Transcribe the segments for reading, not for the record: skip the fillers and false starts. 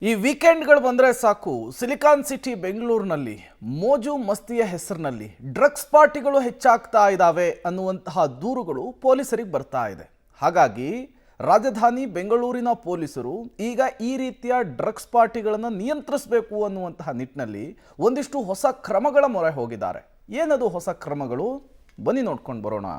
ಈ ವೀಕೆಂಡ್ಗಳು ಬಂದರೆ ಸಾಕು ಸಿಲಿಕಾನ್ ಸಿಟಿ ಬೆಂಗಳೂರಿನಲ್ಲಿ ಮೋಜು ಮಸ್ತಿಯ ಹೆಸರಿನಲ್ಲಿ ಡ್ರಗ್ಸ್ ಪಾರ್ಟಿಗಳು ಹೆಚ್ಚಾಗ್ತಾ ಇದ್ದಾವೆ ಅನ್ನುವಂತಹ ದೂರುಗಳು ಪೊಲೀಸರಿಗೆ ಬರ್ತಾ ಇದೆ. ಹಾಗಾಗಿ ರಾಜಧಾನಿ ಬೆಂಗಳೂರಿನ ಪೊಲೀಸರು ಈಗ ಈ ರೀತಿಯ ಡ್ರಗ್ಸ್ ಪಾರ್ಟಿಗಳನ್ನು ನಿಯಂತ್ರಿಸಬೇಕು ಅನ್ನುವಂತಹ ನಿಟ್ಟಿನಲ್ಲಿ ಒಂದಿಷ್ಟು ಹೊಸ ಕ್ರಮಗಳ ಮೊರೆ ಹೋಗಿದ್ದಾರೆ. ಏನದು ಹೊಸ ಕ್ರಮಗಳು? ಬನ್ನಿ ನೋಡ್ಕೊಂಡು ಬರೋಣ.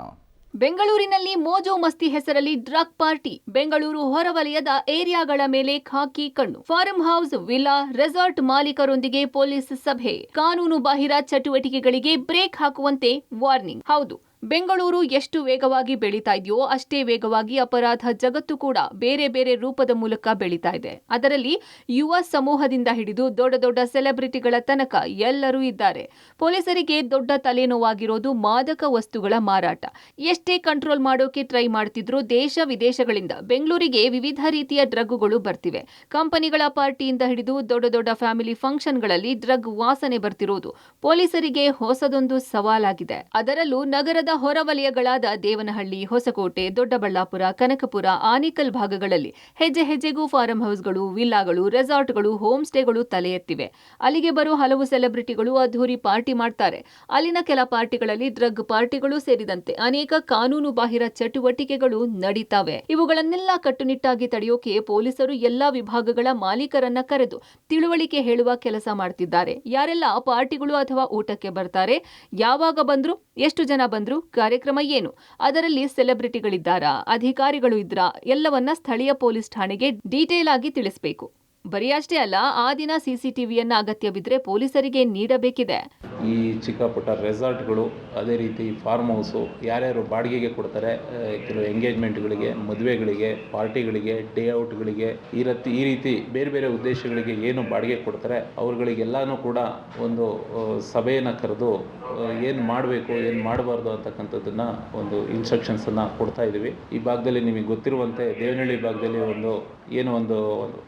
ಬೆಂಗಳೂರಿನಲ್ಲಿ ಮೋಜು ಮಸ್ತಿ ಹೆಸರಲ್ಲಿ ಡ್ರಗ್ ಪಾರ್ಟಿ. ಬೆಂಗಳೂರು ಹೊರವಲಯದ ಏರಿಯಾಗಳ ಮೇಲೆ ಖಾಕಿ ಕಣ್ಣು. ಫಾರ್ಮ್ ಹೌಸ್, ವಿಲ್ಲಾ, ರೆಸಾರ್ಟ್ ಮಾಲೀಕರೊಂದಿಗೆ ಪೊಲೀಸ್ ಸಭೆ. ಕಾನೂನು ಬಾಹಿರ ಚಟುವಟಿಕೆಗಳಿಗೆ ಬ್ರೇಕ್ ಹಾಕುವಂತೆ ವಾರ್ನಿಂಗ್. ಹೌದು, ಬೆಂಗಳೂರು ಎಷ್ಟು ವೇಗವಾಗಿ ಬೆಳೀತಾ ಇದೆಯೋ ಅಷ್ಟೇ ವೇಗವಾಗಿ ಅಪರಾಧ ಜಗತ್ತು ಕೂಡ ಬೇರೆ ಬೇರೆ ರೂಪದ ಮೂಲಕ ಬೆಳೀತಾ ಇದೆ. ಅದರಲ್ಲಿ ಯುವ ಸಮೂಹದಿಂದ ಹಿಡಿದು ದೊಡ್ಡ ದೊಡ್ಡ ಸೆಲೆಬ್ರಿಟಿಗಳ ತನಕ ಎಲ್ಲರೂ ಇದ್ದಾರೆ. ಪೊಲೀಸರಿಗೆ ದೊಡ್ಡ ತಲೆನೋವಾಗಿರೋದು ಮಾದಕ ವಸ್ತುಗಳ ಮಾರಾಟ. ಎಷ್ಟೇ ಕಂಟ್ರೋಲ್ ಮಾಡೋಕೆ ಟ್ರೈ ಮಾಡ್ತಿದ್ರು ದೇಶ ವಿದೇಶಗಳಿಂದ ಬೆಂಗಳೂರಿಗೆ ವಿವಿಧ ರೀತಿಯ ಡ್ರಗ್ಗಳು ಬರ್ತಿವೆ. ಕಂಪನಿಗಳ ಪಾರ್ಟಿಯಿಂದ ಹಿಡಿದು ದೊಡ್ಡ ದೊಡ್ಡ ಫ್ಯಾಮಿಲಿ ಫಂಕ್ಷನ್ಗಳಲ್ಲಿ ಡ್ರಗ್ ವಾಸನೆ ಬರ್ತಿರೋದು ಪೊಲೀಸರಿಗೆ ಹೊಸದೊಂದು ಸವಾಲಾಗಿದೆ. ಅದರಲ್ಲೂ ನಗರದ ಹೊರವಲಯಗಳಾದ ದೇವನಹಳ್ಳಿ, ಹೊಸಕೋಟೆ, ದೊಡ್ಡಬಳ್ಳಾಪುರ, ಕನಕಪುರ, ಆನೇಕಲ್ ಭಾಗಗಳಲ್ಲಿ ಹೆಜ್ಜೆ ಹೆಜ್ಜೆಗೂ ಫಾರ್ಮ್ ಹೌಸ್ಗಳು, ವಿಲ್ಲಾಗಳು, ರೆಸಾರ್ಟ್ಗಳು, ಹೋಮ್ ಸ್ಟೇಗಳು ತಲೆ ಎತ್ತಿವೆ. ಅಲ್ಲಿಗೆ ಬರೋ ಹಲವು ಸೆಲೆಬ್ರಿಟಿಗಳು ಅದ್ಧೂರಿ ಪಾರ್ಟಿ ಮಾಡ್ತಾರೆ. ಅಲ್ಲಿನ ಕೆಲ ಪಾರ್ಟಿಗಳಲ್ಲಿ ಡ್ರಗ್ ಪಾರ್ಟಿಗಳು ಸೇರಿದಂತೆ ಅನೇಕ ಕಾನೂನು ಬಾಹಿರ ಚಟುವಟಿಕೆಗಳು ನಡೀತಾವೆ. ಇವುಗಳನ್ನೆಲ್ಲ ಕಟ್ಟುನಿಟ್ಟಾಗಿ ತಡೆಯೋಕೆ ಪೊಲೀಸರು ಎಲ್ಲಾ ವಿಭಾಗಗಳ ಮಾಲೀಕರನ್ನ ಕರೆದು ತಿಳುವಳಿಕೆ ಹೇಳುವ ಕೆಲಸ ಮಾಡ್ತಿದ್ದಾರೆ. ಯಾರೆಲ್ಲ ಪಾರ್ಟಿಗಳು ಅಥವಾ ಊಟಕ್ಕೆ ಬರ್ತಾರೆ, ಯಾವಾಗ ಬಂದ್ರು, ಎಷ್ಟು ಜನ ಬಂದ್ರು, ಕಾರ್ಯಕ್ರಮ ಏನು, ಅದರಲ್ಲಿ ಸೆಲೆಬ್ರಿಟಿಗಳಿದ್ದಾರಾ, ಅಧಿಕಾರಿಗಳು ಇದ್ರಾ, ಎಲ್ಲವನ್ನ ಸ್ಥಳೀಯ ಪೊಲೀಸ್ ಠಾಣೆಗೆ ಡೀಟೇಲ್ ಆಗಿ ತಿಳಿಸಬೇಕು. ಬರೀ ಅಷ್ಟೇ ಅಲ್ಲ, ಆ ದಿನ ಸಿಸಿಟಿವಿಯನ್ನ ಅಗತ್ಯವಿದ್ರೆ ಪೊಲೀಸರಿಗೆ ನೀಡಬೇಕಿದೆ. ಈ ಚಿಕ್ಕ ಪುಟ್ಟ ರೆಸಾರ್ಟ್ಗಳು, ಅದೇ ರೀತಿ ಫಾರ್ಮ್ ಹೌಸು, ಯಾರ್ಯಾರು ಬಾಡಿಗೆಗೆ ಕೊಡ್ತಾರೆ, ಕೆಲವು ಎಂಗೇಜ್ಮೆಂಟ್ಗಳಿಗೆ, ಮದುವೆಗಳಿಗೆ, ಪಾರ್ಟಿಗಳಿಗೆ, ಡೇ ಔಟ್ಗಳಿಗೆ, ಈ ರೀತಿ ಬೇರೆ ಬೇರೆ ಉದ್ದೇಶಗಳಿಗೆ ಏನು ಬಾಡಿಗೆ ಕೊಡ್ತಾರೆ ಅವ್ರುಗಳಿಗೆಲ್ಲನೂ ಕೂಡ ಒಂದು ಸಭೆಯನ್ನು ಕರೆದು ಏನು ಮಾಡಬೇಕು, ಏನು ಮಾಡಬಾರ್ದು ಅಂತಕ್ಕಂಥದ್ದನ್ನು ಒಂದು ಇನ್ಸ್ಟ್ರಕ್ಷನ್ಸನ್ನು ಕೊಡ್ತಾ ಇದ್ದೀವಿ. ಈ ಭಾಗದಲ್ಲಿ ನಿಮಗೆ ಗೊತ್ತಿರುವಂತೆ ದೇವನಹಳ್ಳಿ ಭಾಗದಲ್ಲಿ ಒಂದು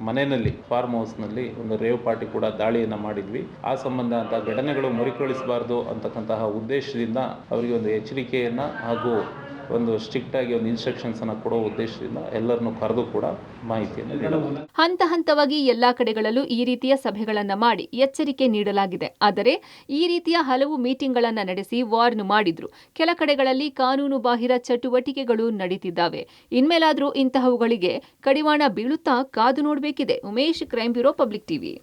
ಮನೆಯಲ್ಲಿ ಫಾರ್ಮ್ ಹೌಸ್ನಲ್ಲಿ ಒಂದು ರೇವ್ ಪಾರ್ಟಿ ಕೂಡ ದಾಳಿಯನ್ನು ಮಾಡಿದ್ವಿ. ಆ ಸಂಬಂಧ ಅಂತ ಘಟನೆಗಳು ಮರುಕಳಿಸಬಾರ್ದು ಅಂತಕ್ಕಂತಹ ಉದ್ದೇಶದಿಂದ ಅವರಿಗೆ ಒಂದು ಎಚ್ಚರಿಕೆಯನ್ನು ಹಾಗೂ ಒಂದು ಸ್ಟ್ರಿಕ್ಟ್ ಆಗಿ ಒಂದು ಇನ್ಸ್ಟ್ರಕ್ಷನ್ಸ್ ಅನ್ನು ಕೊಡೋ ಉದ್ದೇಶದಿಂದ ಎಲ್ಲರನ್ನು ಕರೆದು ಕೂಡ ಮಾಹಿತಿಯನ್ನು ನೀಡಲಾಗಿದೆ. ಹಂತ ಹಂತವಾಗಿ ಎಲ್ಲಾ ಕಡೆಗಳಲ್ಲೂ ಈ ರೀತಿಯ ಸಭೆಗಳನ್ನ ಮಾಡಿ ಎಚ್ಚರಿಕೆ ನೀಡಲಾಗಿದೆ. ಆದರೆ ಈ ರೀತಿಯ ಹಲವು ಮೀಟಿಂಗ್ಗಳನ್ನ ನಡೆಸಿ ವಾರ್ನ್ ಮಾಡಿದ್ರು. ಕೆಲ ಕಡೆಗಳಲ್ಲಿ ಕಾನೂನು ಬಾಹಿರ ಚಟುವಟಿಕೆಗಳು ನಡೀತಿದ್ದಾವೆ. ಇನ್ಮೇಲಾದ್ರೂ ಇಂತಹವುಗಳಿಗೆ ಕಡಿವಾಣ ಬೀಳುತ್ತಾ ಕಾದು ನೋಡಬೇಕಿದೆ. Umesh, crime bureau, public TV.